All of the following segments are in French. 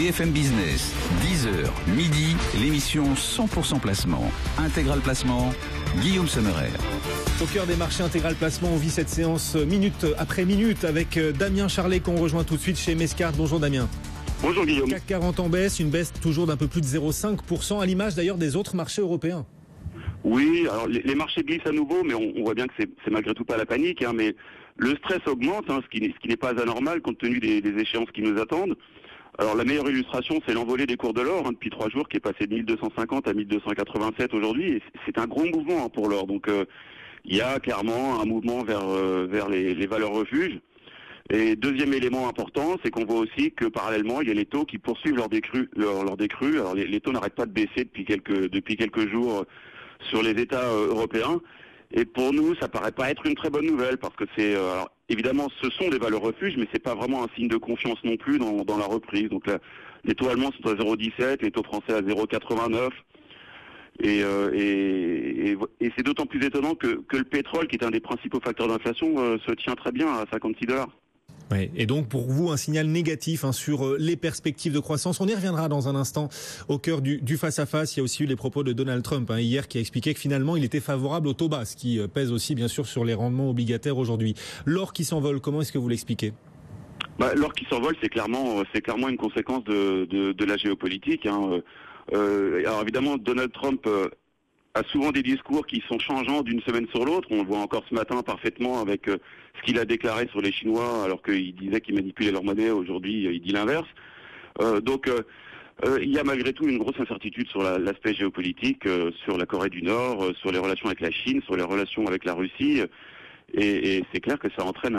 BFM Business, 10h, midi, l'émission 100% placement. Intégral Placement, Guillaume Sommerer. Au cœur des marchés Intégral Placement, on vit cette séance minute après minute avec Damien Charlet qu'on rejoint tout de suite chez Mescart. Bonjour Damien. Bonjour Guillaume. CAC 40 en baisse, une baisse toujours d'un peu plus de 0,5%, à l'image d'ailleurs des autres marchés européens. Oui, alors les marchés glissent à nouveau, mais on voit bien que c'est malgré tout pas la panique, mais le stress augmente, ce qui n'est pas anormal compte tenu des échéances qui nous attendent. Alors la meilleure illustration, c'est l'envolée des cours de l'or depuis 3 jours, qui est passé de 1250 à 1287 aujourd'hui, et c'est un gros mouvement pour l'or. Donc il y a clairement un mouvement vers les valeurs refuges. Et deuxième élément important, c'est qu'on voit aussi que parallèlement, il y a les taux qui poursuivent leur décrue. Alors les taux n'arrêtent pas de baisser depuis quelques jours sur les États européens. Et pour nous, ça paraît pas être une très bonne nouvelle parce que alors, évidemment, ce sont des valeurs refuges, mais c'est pas vraiment un signe de confiance non plus dans la reprise. Donc là, les taux allemands sont à 0,17, les taux français à 0,89. Et c'est d'autant plus étonnant que le pétrole, qui est un des principaux facteurs d'inflation, se tient très bien à $56. Ouais, et donc pour vous un signal négatif sur les perspectives de croissance. On y reviendra dans un instant au cœur du face-à-face. Il y a aussi eu les propos de Donald Trump hier qui a expliqué que finalement il était favorable au taux bas, ce qui pèse aussi bien sûr sur les rendements obligataires aujourd'hui. L'or qui s'envole, comment est-ce que vous l'expliquez ? L'or qui s'envole, c'est clairement une conséquence de la géopolitique. Alors évidemment, Donald Trump a souvent des discours qui sont changeants d'une semaine sur l'autre. On le voit encore ce matin parfaitement avec ce qu'il a déclaré sur les Chinois, alors qu'il disait qu'ils manipulaient leur monnaie. Aujourd'hui, il dit l'inverse. Il y a malgré tout une grosse incertitude sur l'aspect géopolitique, sur la Corée du Nord, sur les relations avec la Chine, sur les relations avec la Russie. Et c'est clair que ça entraîne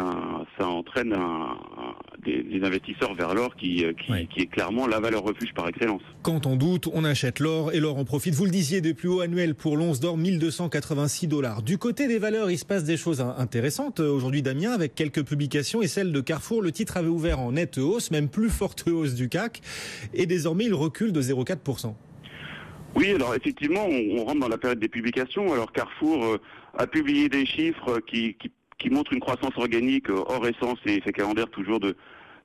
des investisseurs vers l'or qui est clairement la valeur refuge par excellence. Quand on doute, on achète l'or et l'or en profite. Vous le disiez, des plus hauts annuels pour l'once d'or, $1286. Du côté des valeurs, il se passe des choses intéressantes aujourd'hui, Damien, avec quelques publications et celle de Carrefour. Le titre avait ouvert en nette hausse, même plus forte hausse du CAC, et désormais il recule de 0,4%. Oui, alors effectivement, on rentre dans la période des publications. Alors Carrefour a publié des chiffres qui montrent une croissance organique hors essence et effet calendaire toujours de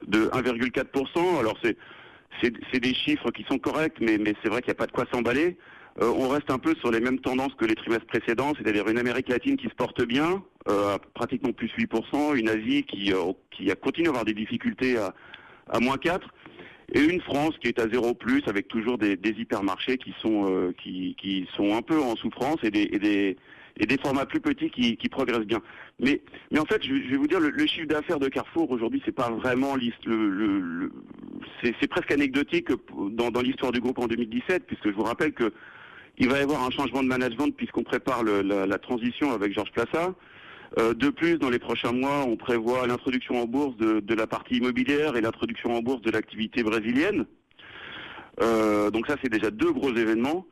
1,4%. Alors c'est des chiffres qui sont corrects, mais c'est vrai qu'il n'y a pas de quoi s'emballer. On reste un peu sur les mêmes tendances que les trimestres précédents, c'est-à-dire une Amérique latine qui se porte bien, à pratiquement plus 8%, une Asie qui a continué à avoir des difficultés à moins 4%. Et une France qui est à 0+, avec toujours des hypermarchés qui sont un peu en souffrance et des formats plus petits qui progressent bien. Mais en fait, je vais vous dire, le chiffre d'affaires de Carrefour aujourd'hui, c'est pas vraiment c'est presque anecdotique dans l'histoire du groupe en 2017, puisque je vous rappelle que il va y avoir un changement de management puisqu'on prépare la transition avec Georges Plassat. De plus, dans les prochains mois, on prévoit l'introduction en bourse de la partie immobilière et l'introduction en bourse de l'activité brésilienne. Donc ça, c'est déjà 2 gros événements.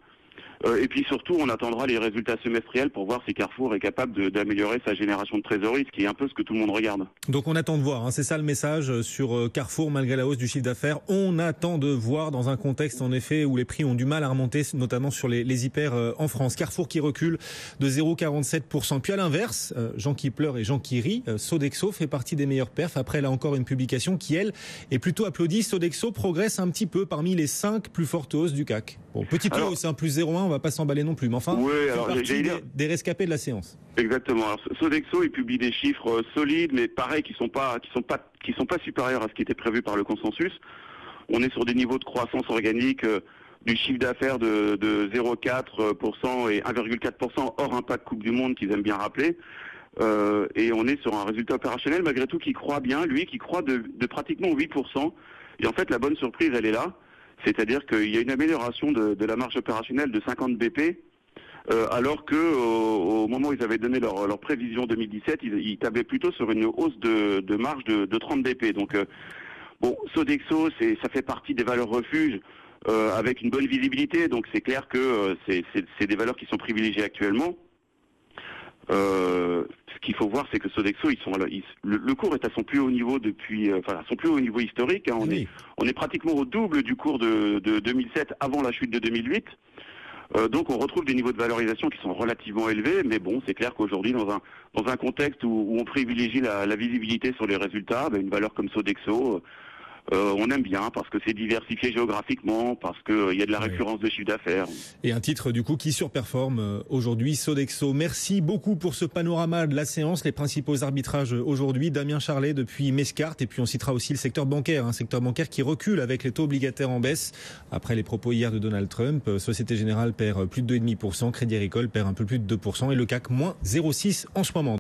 Et puis surtout, on attendra les résultats semestriels pour voir si Carrefour est capable d'améliorer sa génération de trésorerie, ce qui est un peu ce que tout le monde regarde. Donc on attend de voir, c'est ça le message sur Carrefour, malgré la hausse du chiffre d'affaires. On attend de voir dans un contexte en effet où les prix ont du mal à remonter, notamment sur les hyper en France. Carrefour qui recule de 0,47%. Puis à l'inverse, gens qui pleurent et gens qui rient, Sodexo fait partie des meilleurs perfs. Après là encore une publication qui elle est plutôt applaudie. Sodexo progresse un petit peu parmi les 5 plus fortes hausses du CAC. Bon, petite hausse, plus 0,1, on va pas s'emballer non plus, mais enfin, c'est partie des rescapés de la séance. Exactement. Alors, Sodexo, il publie des chiffres solides, mais pareil, qui sont pas supérieurs à ce qui était prévu par le consensus. On est sur des niveaux de croissance organique du chiffre d'affaires de 0,4% et 1,4% hors impact Coupe du Monde qu'ils aiment bien rappeler. Et on est sur un résultat opérationnel malgré tout qui croît bien, lui, qui croît de pratiquement 8%. Et en fait, la bonne surprise, elle est là. C'est-à-dire qu'il y a une amélioration de la marge opérationnelle de 50 BP, alors que au moment où ils avaient donné leur prévision 2017, ils tablaient plutôt sur une hausse de marge de 30 BP. Donc, Sodexo, ça fait partie des valeurs refuges avec une bonne visibilité. Donc, c'est clair que c'est des valeurs qui sont privilégiées actuellement. Ce qu'il faut voir, c'est que Sodexo, le cours est à son plus haut niveau à son plus haut niveau historique. On est pratiquement au double du cours de 2007 avant la chute de 2008. Donc on retrouve des niveaux de valorisation qui sont relativement élevés, mais bon, c'est clair qu'aujourd'hui, dans un contexte où on privilégie la visibilité sur les résultats, une valeur comme Sodexo On aime bien parce que c'est diversifié géographiquement, parce qu'il y a de la récurrence de chiffre d'affaires. Et un titre du coup qui surperforme aujourd'hui, Sodexo. Merci beaucoup pour ce panorama de la séance, les principaux arbitrages aujourd'hui. Damien Charlet depuis Mescart, et puis on citera aussi le secteur bancaire, un secteur bancaire qui recule avec les taux obligataires en baisse. Après les propos hier de Donald Trump, Société Générale perd plus de 2,5%, Crédit Agricole perd un peu plus de 2% et le CAC moins 0,6 en ce moment.